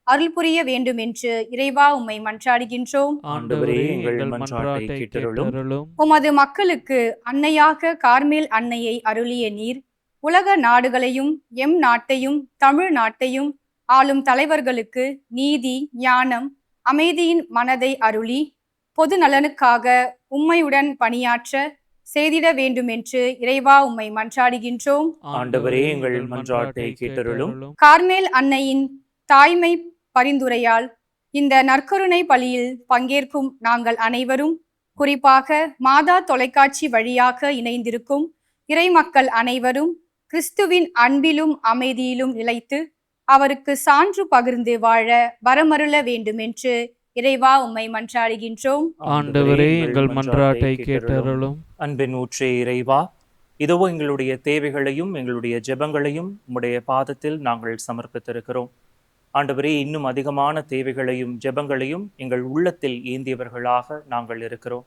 அருள் புரிய வேண்டும் என்று இறைவா உம்மை மன்றாடுகின்றோம். ஆண்டவரே எங்கள் மன்றாட்டை கேட்டருளும். உமது மக்களுக்கு அன்னையாக கார்மேல் அன்னையை அருளிய நீர் உலக நாடுகளையும் எம் நாட்டையும் தமிழ் நாட்டையும் ஆளும் தலைவர்களுக்கு நீதி, ஞானம், அமைதியின் மனதை அருளி பொது நலனுக்காக உம்மையுடன் பணியாற்ற செய்திட வேண்டும் என்று இறைவா உம்மை மன்றாடுகின்றோம். ஆண்டவரே எங்கள் மன்றாட்டை கேட்டருளும். கார்மேல் அன்னையின் தாய்மை பரிந்துரையால் இந்த நற்கருணை பலியில் பங்கேற்கும் நாங்கள் அனைவரும், குறிப்பாக மாதா தொலைக்காட்சி வழியாக இணைந்திருக்கும் இறைமக்கள் அனைவரும் கிறிஸ்துவின் அன்பிலும் அமைதியிலும் நிலைத்து அவருக்கு சான்று பகிர்ந்து வாழ வரமருள வேண்டும் என்று இறைவா உம்மை மன்றாடுகின்றோம். ஆண்டவரே எங்கள் மன்றாட்டை கேட்டருளும். அன்பின் ஊற்றே இறைவா, இதோ எங்களுடைய தேவைகளையும் எங்களுடைய ஜெபங்களையும் உம்முடைய பாதத்தில் நாங்கள் சமர்ப்பித்திருக்கிறோம். ஆண்டவரே, இன்னும் அதிகமான தேவைகளையும் ஜெபங்களையும் எங்கள் உள்ளத்தில் ஏந்தியவர்களாக நாங்கள் இருக்கிறோம்.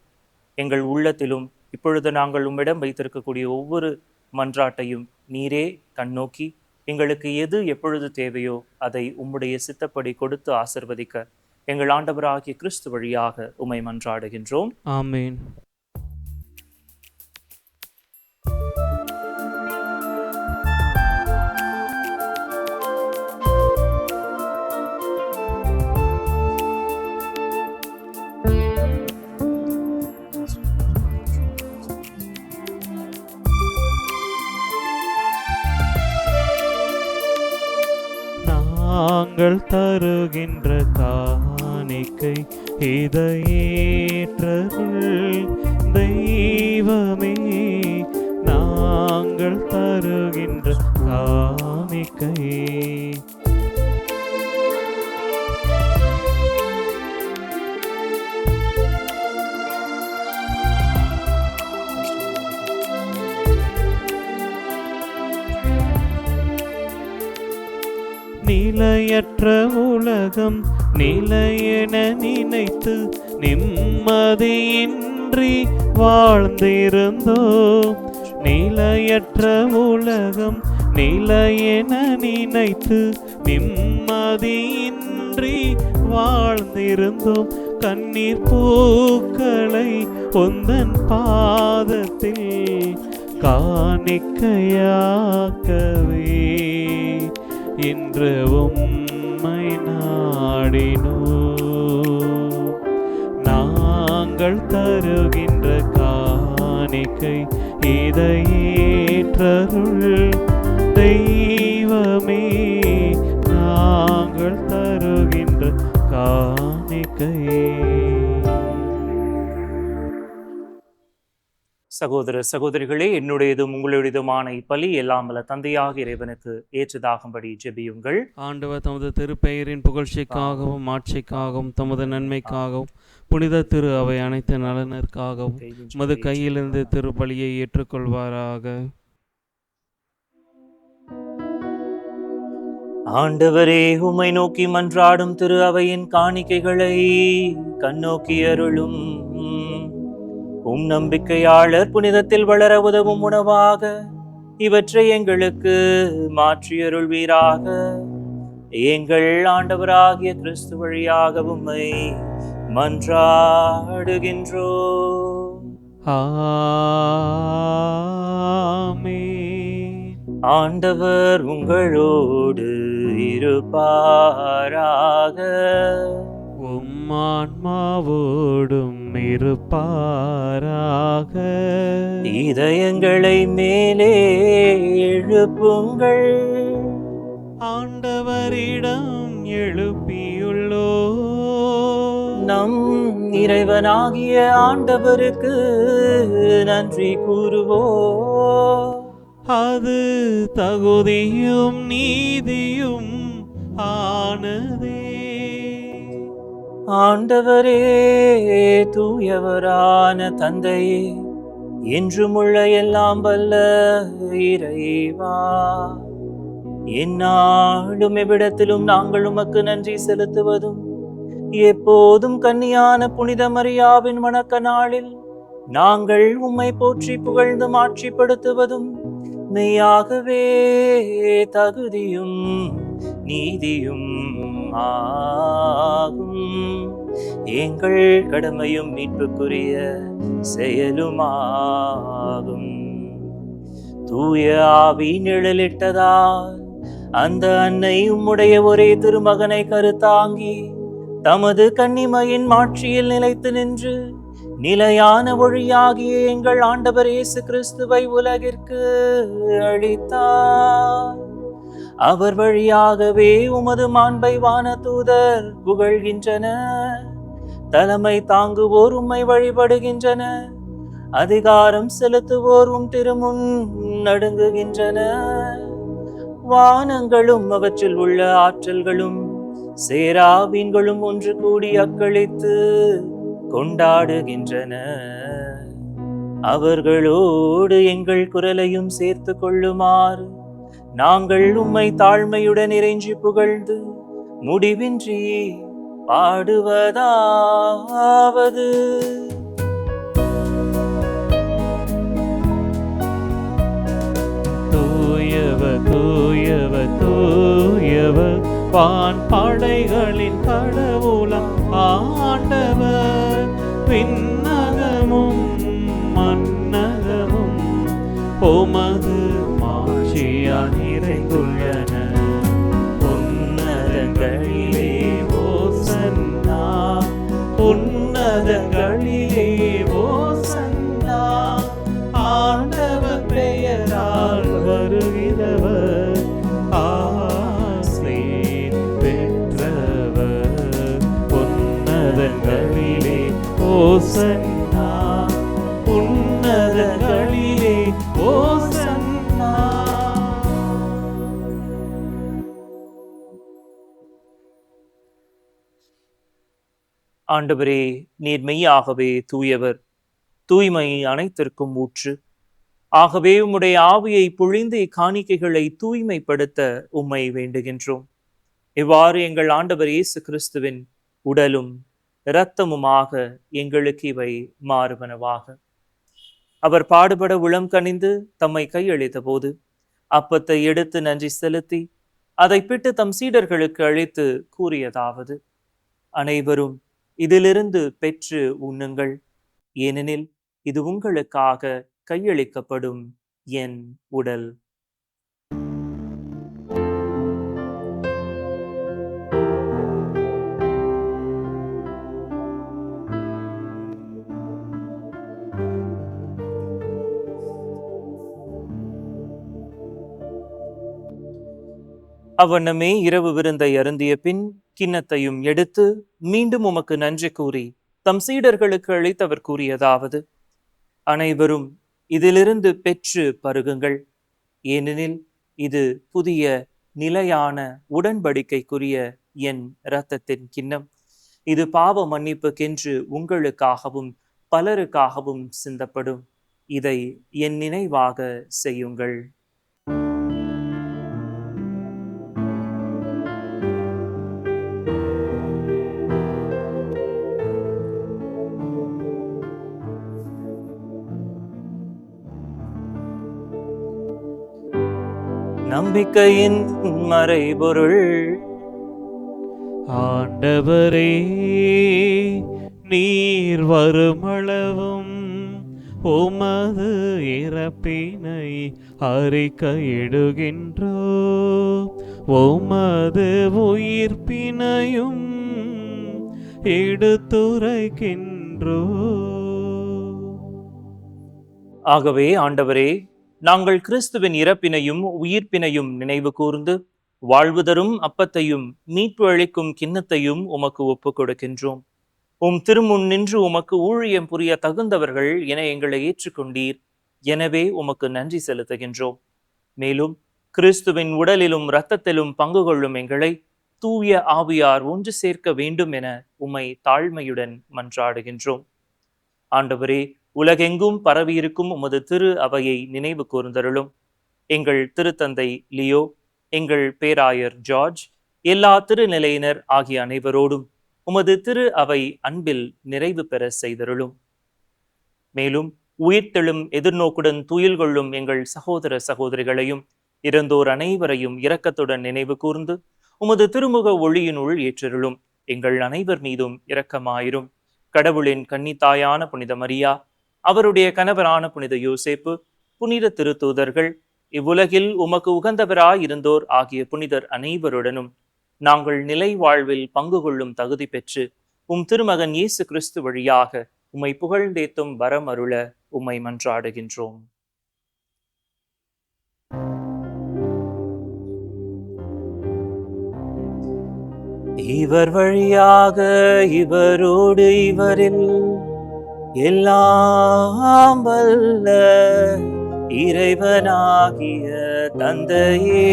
எங்கள் உள்ளத்திலும் இப்பொழுது நாங்கள் உம்மிடம் வைத்திருக்கக்கூடிய ஒவ்வொரு மன்றாட்டையும் நீரே கண்ணோக்கி எங்களுக்கு எது எப்பொழுது தேவையோ அதை உம்முடைய சித்தப்படி கொடுத்து ஆசிர்வதிக்க எங்கள் ஆண்டவராகிய கிறிஸ்து வழியாக உம்மை மன்றாடுகின்றோம். ஆமேன். நாங்கள் தருகின்ற காணிக்கை இதையேற்றருள் தெய்வமே. நாங்கள் தருகின்ற காணிக்கை நிலையற்ற உலகம் நிலையென நினைத்து நிம்மதியின்றி வாழ்ந்திருந்தோம். நிலையற்ற உலகம் நிலையென நினைத்து நிம்மதியின்றி வாழ்ந்திருந்தோம். கண்ணீர் பூக்களை உந்தன் பாதத்தில் காணிக்கையாக்கவே இன்று உம்மை நாடினோம். நாங்கள் தருகின்ற காணிக்கை இதையேற்றருள் தெய்வமே. நாங்கள் தருகின்ற காணிக்கை. சகோதர சகோதரிகளே, என்னுடையதும் உங்களுடையதுமான இப்பலி எல்லாம் வல்ல தந்தையாக இறைவனுக்கு ஏற்றதாகும்படி ஜெபியுங்கள். ஆண்டவர் தமது திருப்பெயரின் புகழ்ச்சிக்காகவும் ஆட்சிக்காகவும் தமது நன்மைக்காகவும் புனித திரு அவை அனைத்து நலனிற்காகவும் மது கையிலிருந்து திருப்பலியை ஏற்றுக்கொள்வாராக. ஆண்டவரே, உம்மை நோக்கி மன்றாடும் திரு அவையின் காணிக்கைகளை கண்ணோக்கி அருளும். உம் நம்பிக்கையாளர் புனிதத்தில் வளர உதவும் உணவாக இவற்றை எங்களுக்கு மாற்றியருள்வீராக. எங்கள் ஆண்டவராகிய கிறிஸ்து வழியாக உம்மை மன்றாடுகின்றோம். ஆமென். ஆண்டவர் உங்களோடு இருப்பாராக. உம் ஆன்மாவோடும் இருப்பாராக. இதயங்களை மேலே எழுப்புங்கள். ஆண்டவரிடம் எழுப்பியுள்ளோ. நம் இறைவனாகிய ஆண்டவருக்கு நன்றி கூறுவோம். அது தகுதியும் நீதியும் ஆனதே. ஆண்டவரே, தூயவரான தந்தையே, என்றுமுள்ள எல்லாம் வல்ல இறைவா, எந்நாளும் எவ்விடத்திலும் நாங்கள் உமக்கு நன்றி செலுத்துவதும் எப்போதும் கன்னியான புனித மரியாவின் வணக்க நாளில் நாங்கள் உம்மை போற்றி புகழ்ந்து மாட்சிப்படுத்துவதும் மெய்யாகவே தகுதியும் நீதியும் ஆகும். எங்கள் கடமையும் மீட்புக்குரிய செயலுமாகும். தூய ஆவி நிழலிட்டதால் அந்த அன்னை உம்முடைய ஒரே திருமகனை கருத்தாங்கி தமது கன்னிமையின் மாட்சியில் நிலைத்து நின்று நிலையான ஒளியாகிய எங்கள் ஆண்டவர் இயேசு கிறிஸ்துவை உலகிற்கு அளித்தார். அவர் வழியாகவே உமது மாண்பை வானதூதர் புகழ்கின்றனர். தலைமை தாங்குவோர் உம்மை வழிபடுகின்றனர். அதிகாரம் செலுத்துவோர் உம் திருமுன் நடுங்குகின்றனர். வானங்களும் அவற்றில் உள்ள ஆற்றல்களும் சேராபீன்களும் ஒன்று கூடி அக்களித்து கொண்டாடுகின்றன. அவர்களோடு எங்கள் குரலையும் சேர்த்து கொள்ளுமாறு நாங்கள் உம்மை தாழ்மையுடன் இறைஞ்சி புகழ்ந்து முடிவின்றி பாடுவதாவது: தூயவர் தூயவர் தூயவர் வான் படைகளின் கடவுளாம் ஆண்டவர். விண்ணகமும் மண்ணகமும் உமது மாட்சியால் நிறைந்துள்ளன. உன்னதங்களிலே ஓசன்னா, உன்னதங்களிலே ஓசன்னா. ஆண்டவர் பெயரால் வருகிறவர் ஆசீர் பெற்றவர். உன்னதங்களிலே ஓசன்னா, உன்னதங்களிலே ஓசன்னா. ஆண்டவரே, நீர் மெய்யாகவே தூயவர், தூய்மை அனைத்திற்கும் ஊற்று. ஆகவே உம்முடைய ஆவியை பொழிந்து இக்காணிக்கைகளை தூய்மைப்படுத்த உம்மை வேண்டுகின்றோம். இவ்வாறு எங்கள் ஆண்டவர் இயேசு கிறிஸ்துவின் உடலும் இரத்தமுமாக எங்களுக்கு இவை மாறுவனவாக. அவர் பாடுபட உளம் கனிந்து தம்மை கையளித்த போது அப்பத்தை எடுத்து நன்றி செலுத்தி அதை பிட்டு தம் சீடர்களுக்கு அளித்து கூறியதாவது: அனைவரும் இதிலிருந்து பெற்று உண்ணுங்கள், ஏனெனில் இது உங்களுக்காக கையளிக்கப்படும் என் உடல். அவ்வண்ணமே இரவு விருந்தை அருந்திய பின் கிண்ணத்தையும் எடுத்து மீண்டும் உமக்கு நன்றி கூறி தம் சீடர்களுக்கு அளித்தவர் கூறியதாவது: அனைவரும் இதிலிருந்து பெற்று பருகுங்கள், ஏனெனில் இது புதிய நிலையான உடன்படிக்கைக்குரிய என் இரத்தத்தின் கிண்ணம். இது பாவ மன்னிப்புக்கென்று உங்களுக்காகவும் பலருக்காகவும் சிந்தப்படும். இதை என் நினைவாக செய்யுங்கள். நம்பிக்கையின் மறைபொருள். ஆண்டவரே, நீர் வருமளவும் உமது இறப்பினை அறிக்கையிடுகின்றோ, உமது உயிர்ப்பினையும் எடுத்துரைக்கின்றோ. ஆகவே ஆண்டவரே, நாங்கள் கிறிஸ்துவின் இறப்பினையும் உயிர்ப்பினையும் நினைவு கூர்ந்து வாழ்வு தரும் அப்பத்தையும் மீட்பு அளிக்கும் கிண்ணத்தையும் உமக்கு ஒப்புக் கொடுக்கின்றோம். உம் திருமுன் நின்று உமக்கு ஊழியம் புரிய தகுந்தவர்கள் என எங்களை ஏற்றுக்கொண்டீர். எனவே உமக்கு நன்றி செலுத்துகின்றோம். மேலும் கிறிஸ்துவின் உடலிலும் இரத்தத்திலும் பங்கு கொள்ளும் எங்களை தூய ஆவியார் ஒன்று சேர்க்க வேண்டும் என உம்மை தாழ்மையுடன் மன்றாடுகின்றோம். ஆண்டவரே, உலகெங்கும் பரவியிருக்கும் உமது திரு அவையை நினைவு கூர்ந்தருளும். எங்கள் திருத்தந்தை லியோ, எங்கள் பேராயர் ஜார்ஜ், எல்லா திருநிலையினர் ஆகிய அனைவரோடும் உமது திரு அவை அன்பில் நிறைவு பெற செய்தருளும். மேலும் உயிர்த்தெழும் எதிர்நோக்குடன் துயில் கொள்ளும் எங்கள் சகோதர சகோதரிகளையும் இறந்தோர் அனைவரையும் இரக்கத்துடன் நினைவு கூர்ந்து உமது திருமுக ஒளியினுள் ஏற்றருளும். எங்கள் அனைவர் மீதும் இரக்கமாயிரும். கடவுளின் கன்னித்தாயான புனித மரியா, அவருடைய கணவரான புனித யோசேப்பு, புனித திருத்தூதர்கள், இவ்வுலகில் உமக்கு உகந்தவராய் இருந்தோர் ஆகிய புனிதர் அனைவருடனும் நாங்கள் நிலை வாழ்வில் பங்கு கொள்ளும் தகுதி பெற்று உம் திருமகன் இயேசு கிறிஸ்து வழியாக உம்மை புகழ்ந்தேத்தும் வரம் அருள உம்மை மன்றாடுகின்றோம். இவர் வழியாக இவரோடு இவரில் எல்லாம் வல்ல இறைவனாகிய தந்தையே,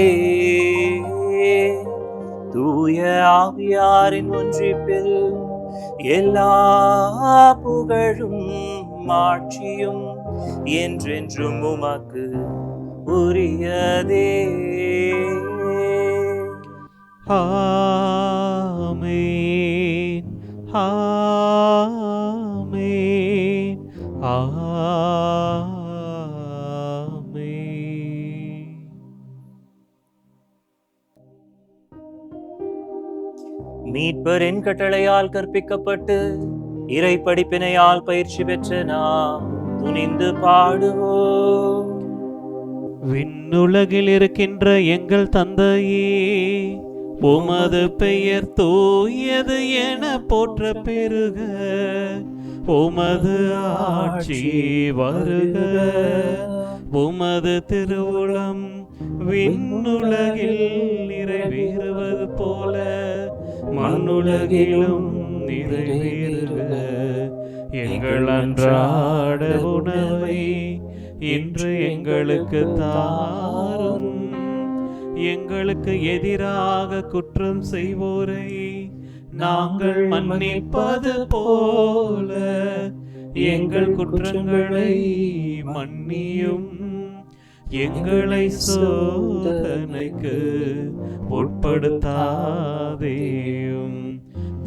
தூய ஆவியாரின் ஒன்றிப்பில் எல்லா புகழும் மாட்சியும் என்றென்றும் உமக்கு உரியதே. ஆமென், ஆமென், ஆமென். மீட்பரின் கட்டளையால் கற்பிக்கப்பட்டு இறை படிப்பினையால் பயிற்சி பெற்ற நாம் துணிந்து பாடுவோம். விண்ணுலகில் இருக்கின்ற எங்கள் தந்தையே, உமது பெயர் தூயது என போற்ற பெருக, உமது ஆட்சி வருக, உமது திருவுளம் விண்ணுலகில் நிறைவேறுவது போல மண்ணுலகிலும் நிறைவேறுக. எங்கள் அன்றாட உணவை இன்று எங்களுக்கு தாரும். எங்களுக்கு எதிராக குற்றம் செய்வோரை நாங்கள் மன்னிப்பது போல எங்கள் குற்றங்களை மன்னியும். எங்களை சோதனைக்கு உட்படுத்தாதேயும்,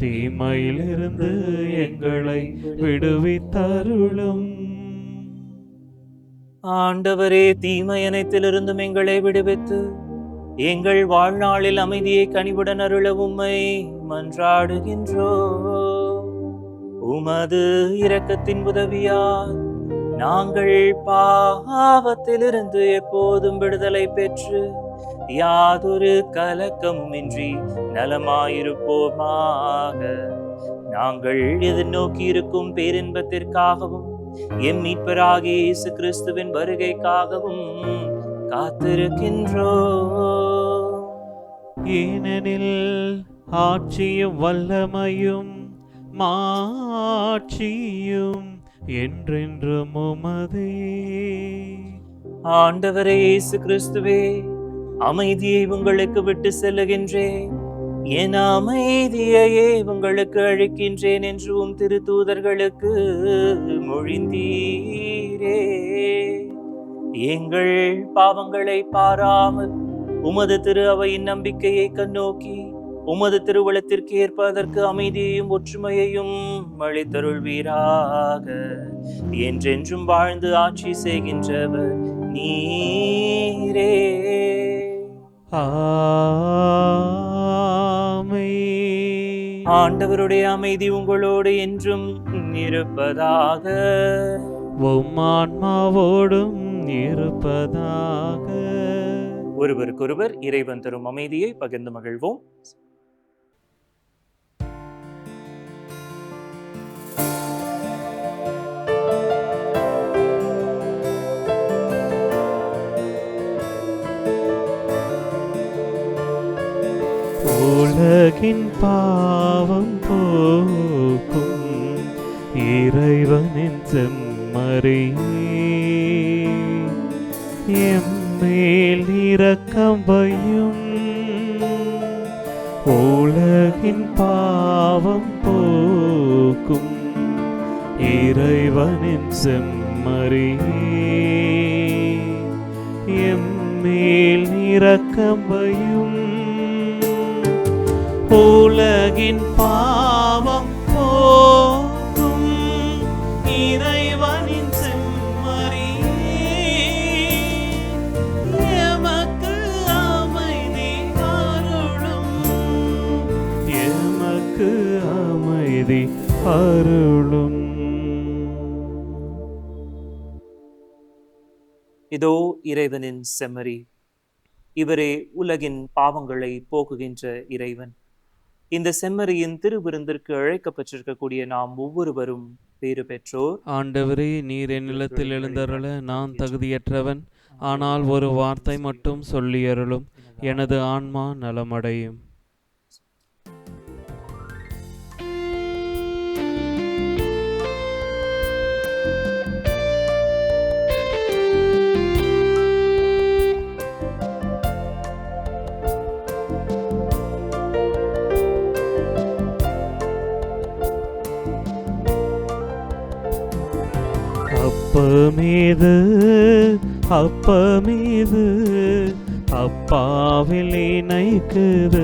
தீமையிலிருந்து எங்களை விடுவித்தருளும். ஆண்டவரே, தீமை அனைத்திலிருந்தும் எங்களை விடுவித்து எங்கள் வாழ்நாளில் அமைதியை கனிவுடன் அருள உம்மை மன்றாடுகின்றோம். உமது இரக்கத்தின் உதவியால் நாங்கள் பாவத்திலிருந்து எப்போதும் விடுதலை பெற்று யாதொரு கலக்கமுமின்றி நலமாயிருப்போமாக. நாங்கள் எதிர்நோக்கி இருக்கும் பேரின்பத்திற்காகவும் எம் மீட்பராகிய இயேசு கிறிஸ்துவின் வருகைக்காகவும் காத்திருக்கின்றோம். ஏனெனில் ஆட்சியும் வல்லமையும் மாட்சியும் என்றென்றும் உமதே. ஆண்டவரே இயேசு கிறிஸ்துவே, அமைதியை உங்களுக்கு விட்டு செல்லுகின்றேன், என் அமைதியையே உங்களுக்கு அளிக்கின்றேன் என்று உம் திருத்தூதர்களுக்கு மொழிந்தீரே. எங்கள் பாவங்களை பாராமல் உமது திரு அவையின் நம்பிக்கையை கண்ணோக்கி உமது திருவுளத்திற்கு ஏற்ப அதற்கு அமைதியையும் ஒற்றுமையையும் அளித்தருள்வீராக. என்றென்றும் வாழ்ந்து ஆட்சி செய்கின்றவர் நீரே. ஆமென். ஆண்டவருடைய அமைதி உங்களோடு என்றும் இருப்பதாக. உம் ஆன்மாவோடும் இருப்பதாக. ஒருவருக்கொருவர் இறைவன் தரும் அமைதியை பகிர்ந்து மகிழ்வோம். உலகின் பாவம் போக்கும் இறைவனின் செம்மறியே, எம்மேல் இரக்கம் வையும். உலகின் பாவம் போக்கும் இறைவனின் செம்மறியே, எம்மேல் இரக்கம் வையும். உலகின் பாவம் போக்கும் இறைவனின் நீதி அருளும். இதோ இறைவனின் செம்மறி, இவரே உலகின் பாவங்களை போக்குகின்ற இறைவன். இந்த செம்மறியின் திருவிருந்திற்கு அழைக்கப்பட்டிருக்கக்கூடிய நாம் ஒவ்வொருவரும் பேறு பெற்றோர். ஆண்டவரே, நீர் என் நிலத்தில் எழுந்தருள நான் தகுதியற்றவன். ஆனால் ஒரு வார்த்தை மட்டும் சொல்லியருளும், எனது ஆன்மா நலமடையும். அப்பமீது அப்பமீது அப்பாவில் இணைக்குது,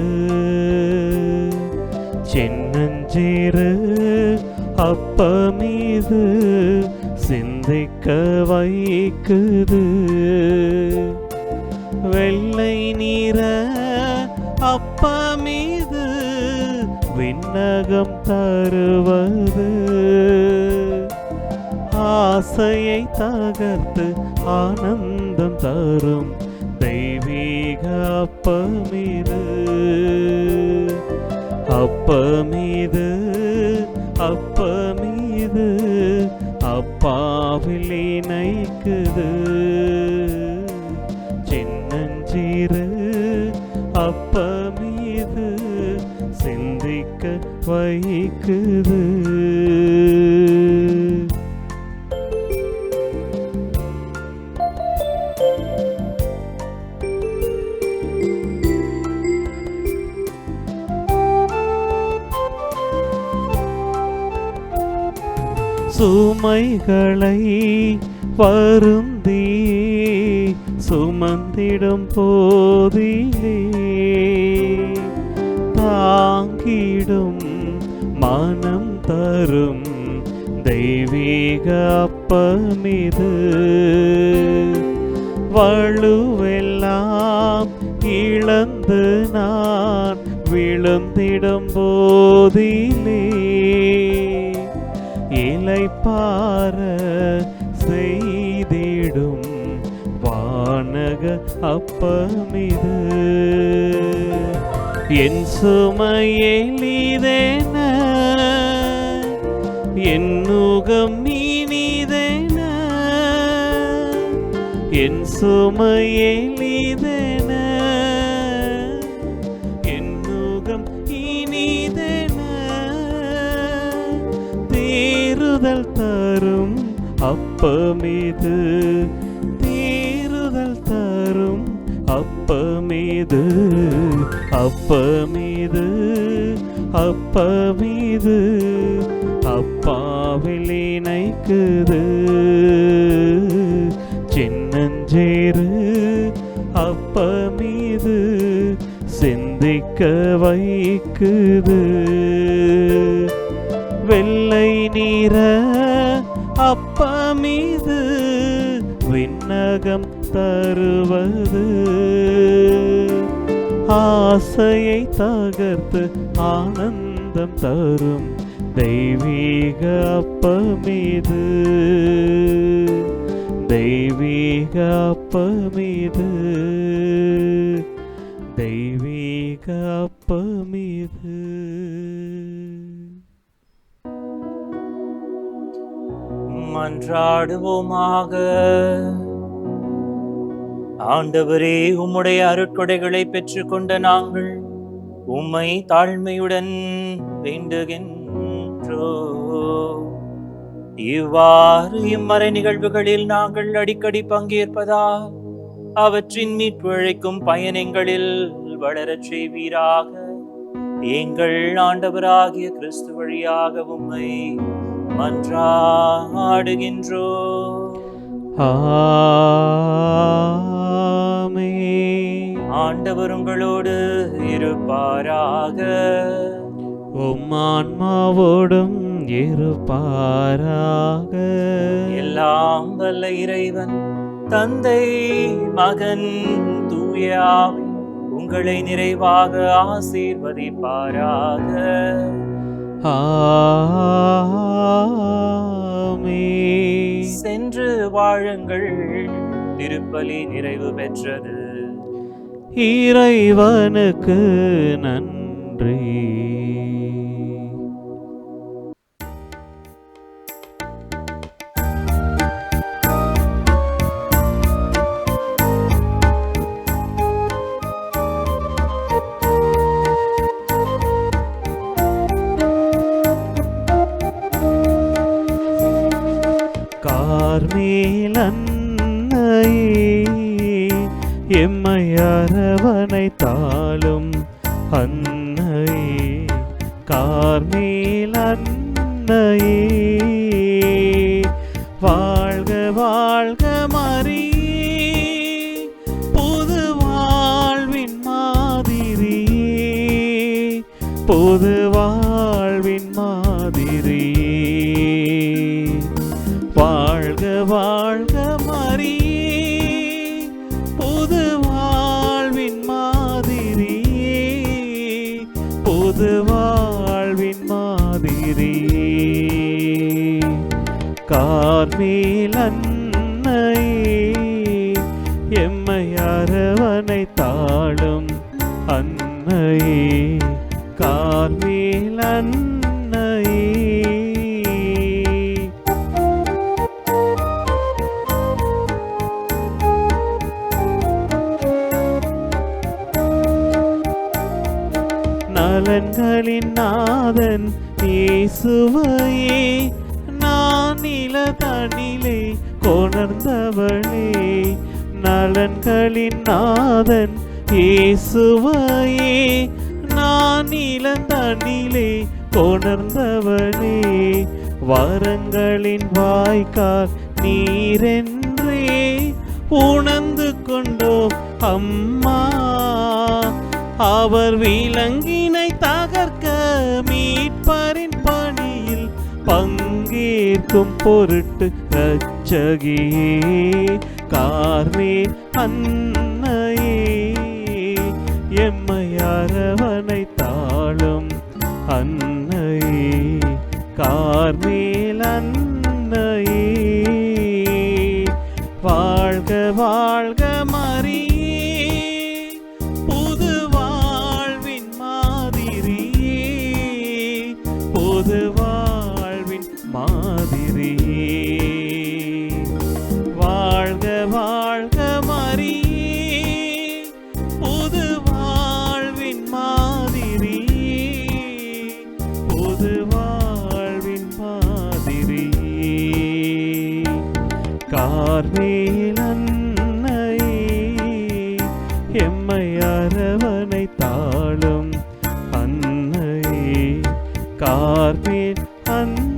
சின்னஞ்சீரு அப்பமீது சிந்திக்க வைக்குது. வெள்ளை நீர அப்பமீது விண்ணகம் தருவது, ஆசையை தகர்த்து ஆனந்தம் தரும் தெய்வீக அப்பமீது. அப்பமீது அப்பமீது அப்பாவில் இணைக்குது, சின்னஞ்சீரு அப்பமீது சிந்திக்க வைக்குது. சுமைகளை வருந்தி சுமந்திடும் போதிலே தாங்கிடும் மனம் தரும் தெய்வீக அப்பமீது. வலுவெல்லாம் இழந்து நான் விழுந்திடும் போதிலே இளைப்பாற செய்திடும் வானக அப்பமீது. என் சுமையெளிதென என் நுகம் இனிதென, என் சுமையெளிதென என் நுகம் இனிதென, தேறுதல் தரும் அப்பமீது, தேறுதல் தரும் அப்பமீது. அப்பமீது அப்பமீது அப்பாவில் இணைக்குது, சின்னஞ்சேறு அப்பமீது சிந்திக்க வைக்குது. வெள்ளை நீர அப்பமீது விண்ணகம் தருவது, ஆசையை தகர்த்து ஆனந்தம் தரும் தெய்வீக அப்பமீது, தெய்வீக அப்பமீது, தெய்வீக அப்பமீது. மன்றாடுவோமாக. ஆண்டவரே, உம்முடைய அருட்கொடைகளை பெற்றுக்கொண்ட நாங்கள் உம்மை தாழ்மையுடன் வேண்டுகின்றோம். இவ்வாறு இம்மறை நிகழ்வுகளில் நாங்கள் அடிக்கடி பங்கேற்பதால் அவற்றின் மீட்பு அழைக்கும் பயணங்களில் வளரச் செய்வீராக. எங்கள் ஆண்டவராகிய கிறிஸ்து வழியாக உம்மை மன்றாடுகின்றோம். ஆமென். ஆண்டவர் உங்களோடு இருப்பாராக. உம் ஆன்மாவோடும் இருப்பாராக. எல்லாம் வல்ல இறைவன் தந்தை, மகன், தூய ஆவி உங்களை நிறைவாக ஆசீர்வதிப்பாராக. ஆமென். சென்று வாழுங்கள், திருப்பலி நிறைவு பெற்றது. இறைவனுக்கு நன்றி. கார்மேல் அன்னையே, எம்மை அரவணைத்தாளும் அன்னையே, கார்மேல் அன்னையே, வாழ்க வாழ்க மரியே, புது வாழ்வின் மாதிரியே, புது வாழ்வின் மாதிரியே, வாழ்க வாழ்க மரியே, புது வாழ்வின் மாதிரியே, புது வாழ்வின் மாதிரியே, கார்மேல் அன்னையே, எம்மை அரவணைத்தாளும் அன்னையே, கார்மேல் அன்னையே. நலன்களின் நாதன் இயேசுவையே, நான் நிலதனிலே கொணர்ந்தவளே, நலன்களின் நாதன் இயேசுவையே, நான் நிலதனிலே கொணர்ந்தவளே, வரங்களின் வாய்க்கால் நீரென்றே உணர்ந்து கொண்டோம் அம்மா, அவர் விலங்கினை தகர்க்க மீட்பரின் பணியில் பங்கேற்கும் பொருட்டு இரட்சகியே, கார்மேல் அன்னையே, எம்மை அரவணைத்தாளும் அன்னையே, கார்மேல் அன்னையே, வாழ்க வாழ்க மரியே, புது வாழ்வின் மாதிரியே, புது வாழ்வின் மாதிரியே, வாழ்க வாழ்க மரியே, புது வாழ்வின் மாதிரியே, புது வாழ்வின் மாதிரியே, கார்மேல் அன்னையே, எம்மை அரவணைத்தாளும் அன்னையே, கார்மேல் அன்னையே.